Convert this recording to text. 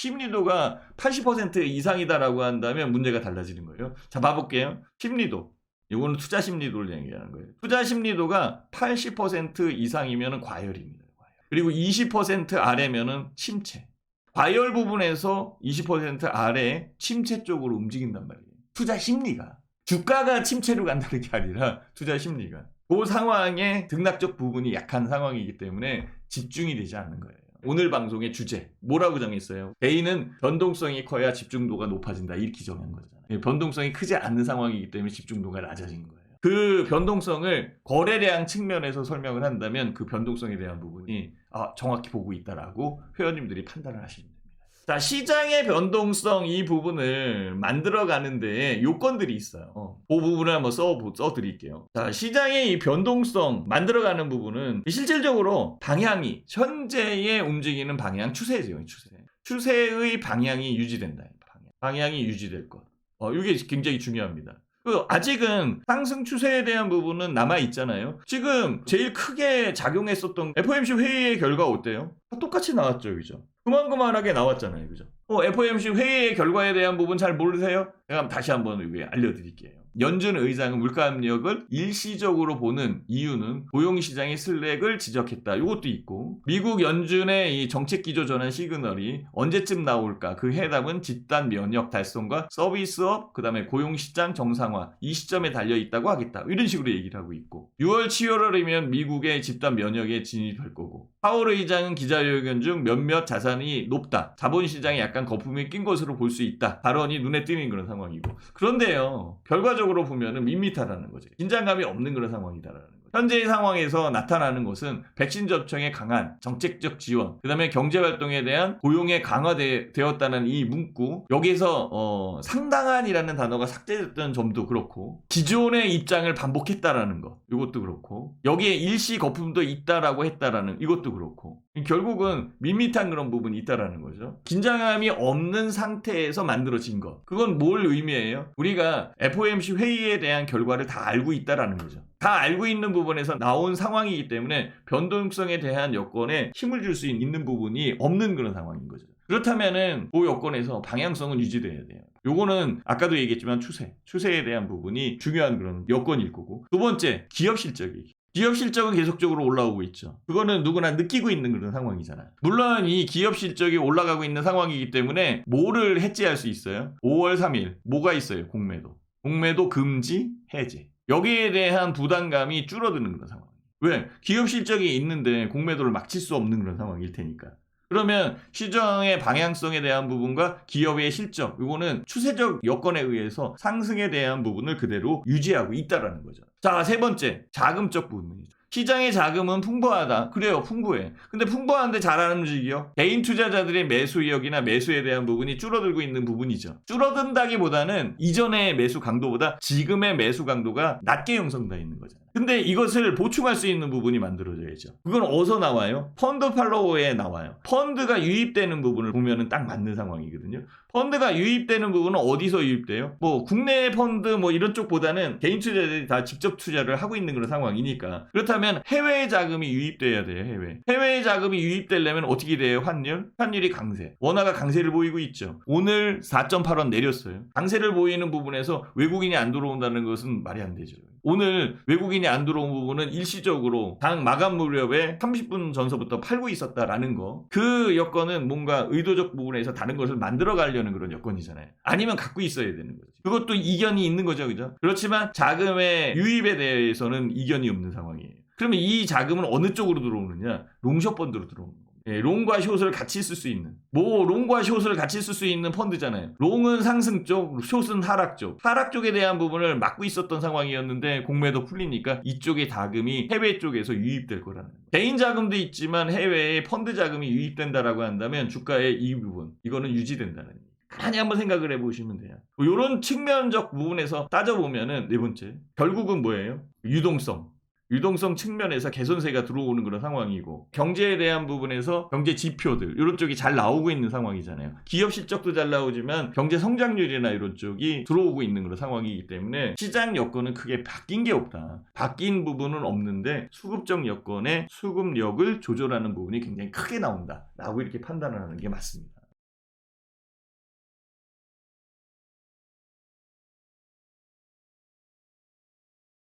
심리도가 80% 이상이다라고 한다면 문제가 달라지는 거예요. 자, 봐볼게요. 심리도. 이거는 투자 심리도를 얘기하는 거예요. 투자 심리도가 80% 이상이면 과열입니다. 그리고 20% 아래면은 침체. 과열 부분에서 20% 아래 침체 쪽으로 움직인단 말이에요. 투자 심리가. 주가가 침체로 간다는 게 아니라 투자 심리가. 그 상황에 등락적 부분이 약한 상황이기 때문에 집중이 되지 않는 거예요. 오늘 방송의 주제 뭐라고 정했어요? 개인은 변동성이 커야 집중도가 높아진다 이렇게 정한 거잖아요. 변동성이 크지 않는 상황이기 때문에 집중도가 낮아진 거예요. 그 변동성을 거래량 측면에서 설명을 한다면 그 변동성에 대한 부분이 정확히 보고 있다라고 회원님들이 판단을 하시면 됩니다. 자, 시장의 변동성 이 부분을 만들어가는데 요건들이 있어요. 그 부분을 한번 써드릴게요. 자, 시장의 이 변동성 만들어가는 부분은 실질적으로 방향이 현재의 움직이는 방향 추세죠. 추세의 방향이 유지된다. 방향이 유지될 것. 이게 굉장히 중요합니다. 아직은 상승 추세에 대한 부분은 남아있잖아요. 지금 제일 크게 작용했었던 FOMC 회의의 결과 어때요? 똑같이 나왔죠, 그죠? 그만하게 나왔잖아요, 그죠? FOMC 회의의 결과에 대한 부분 잘 모르세요? 제가 다시 한번 알려드릴게요. 연준 의장은 물가 압력을 일시적으로 보는 이유는 고용시장의 슬랙을 지적했다. 이것도 있고, 미국 연준의 이 정책 기조 전환 시그널이 언제쯤 나올까? 그 해답은 집단 면역 달성과 서비스업, 그 다음에 고용시장 정상화 이 시점에 달려있다고 하겠다. 이런 식으로 얘기를 하고 있고, 6월 7월이면 미국의 집단 면역에 진입할 거고, 파월 의장은 기자회견 중 몇몇 자산이 높다. 자본시장에 약간 거품이 낀 것으로 볼 수 있다. 발언이 눈에 띄는 그런 상황이고. 그런데요, 결과적으로 보면은 밋밋하다는 거죠. 긴장감이 없는 그런 상황이다라는 거죠. 현재의 상황에서 나타나는 것은 백신 접종에 강한 정책적 지원, 그 다음에 경제활동에 대한 고용에 강화되었다는 이 문구, 여기서 상당한이라는 단어가 삭제됐던 점도 그렇고, 기존의 입장을 반복했다라는 거, 이것도 그렇고, 여기에 일시 거품도 있다라고 했다라는 이것도 그렇고, 결국은 밋밋한 그런 부분이 있다라는 거죠. 긴장감이 없는 상태에서 만들어진 것, 그건 뭘 의미해요? 우리가 FOMC 회의에 대한 결과를 다 알고 있다라는 거죠. 다 알고 있는 부분에서 나온 상황이기 때문에 변동성에 대한 여건에 힘을 줄 수 있는 부분이 없는 그런 상황인 거죠. 그렇다면은 그 여건에서 방향성은 유지돼야 돼요. 요거는 아까도 얘기했지만 추세에 대한 부분이 중요한 그런 여건일 거고, 두 번째, 기업 실적이. 기업 실적은 계속적으로 올라오고 있죠. 그거는 누구나 느끼고 있는 그런 상황이잖아요. 물론 이 기업 실적이 올라가고 있는 상황이기 때문에 뭐를 해지할 수 있어요? 5월 3일 뭐가 있어요? 공매도 금지 해제. 여기에 대한 부담감이 줄어드는 그런 상황. 왜? 기업 실적이 있는데 공매도를 막칠 수 없는 그런 상황일 테니까. 그러면 시장의 방향성에 대한 부분과 기업의 실적, 이거는 추세적 여건에 의해서 상승에 대한 부분을 그대로 유지하고 있다라는 거죠. 자, 세 번째, 자금적 부분이죠. 시장의 자금은 풍부하다. 그래요, 풍부해. 근데 풍부한데 잘 안 움직여. 개인 투자자들의 매수 의욕이나 매수에 대한 부분이 줄어들고 있는 부분이죠. 줄어든다기보다는 이전의 매수 강도보다 지금의 매수 강도가 낮게 형성되어 있는 거잖아요. 근데 이것을 보충할 수 있는 부분이 만들어져야죠. 그건 어디서 나와요? 펀드 팔로우에 나와요. 펀드가 유입되는 부분을 보면은 딱 맞는 상황이거든요. 펀드가 유입되는 부분은 어디서 유입돼요? 국내 펀드 이런 쪽보다는 개인 투자자들이 다 직접 투자를 하고 있는 그런 상황이니까. 그렇다면 해외 자금이 유입돼야 돼요. 해외 자금이 유입되려면 어떻게 돼요? 환율이 강세. 원화가 강세를 보이고 있죠. 오늘 4.8원 내렸어요. 강세를 보이는 부분에서 외국인이 안 들어온다는 것은 말이 안 되죠. 오늘 외국인이 안 들어온 부분은 일시적으로 당 마감 무렵에 30분 전서부터 팔고 있었다라는 거. 그 여건은 뭔가 의도적 부분에서 다른 것을 만들어 가려는 그런 여건이잖아요. 아니면 갖고 있어야 되는 거죠. 그것도 이견이 있는 거죠, 그죠? 그렇지만 자금의 유입에 대해서는 이견이 없는 상황이에요. 그러면 이 자금은 어느 쪽으로 들어오느냐? 롱숏 펀드로 들어오는 거예요. 롱과 숏을 같이 쓸 수 있는, 롱과 숏을 같이 쓸 수 있는 펀드잖아요. 롱은 상승 쪽, 숏은 하락 쪽. 하락 쪽에 대한 부분을 막고 있었던 상황이었는데 공매도 풀리니까 이쪽의 자금이 해외 쪽에서 유입될 거라는 거예요. 개인 자금도 있지만 해외에 펀드 자금이 유입된다라고 한다면 주가의 이 부분, 이거는 유지된다는 거예요. 가만히 한번 생각을 해보시면 돼요. 이런 측면적 부분에서 따져보면은 네 번째, 결국은 뭐예요? 유동성 측면에서 개선세가 들어오는 그런 상황이고, 경제에 대한 부분에서 경제 지표들 이런 쪽이 잘 나오고 있는 상황이잖아요. 기업 실적도 잘 나오지만 경제 성장률이나 이런 쪽이 들어오고 있는 그런 상황이기 때문에 시장 여건은 크게 바뀐 게 없다. 바뀐 부분은 없는데 수급적 여건의 수급력을 조절하는 부분이 굉장히 크게 나온다라고 이렇게 판단을 하는 게 맞습니다.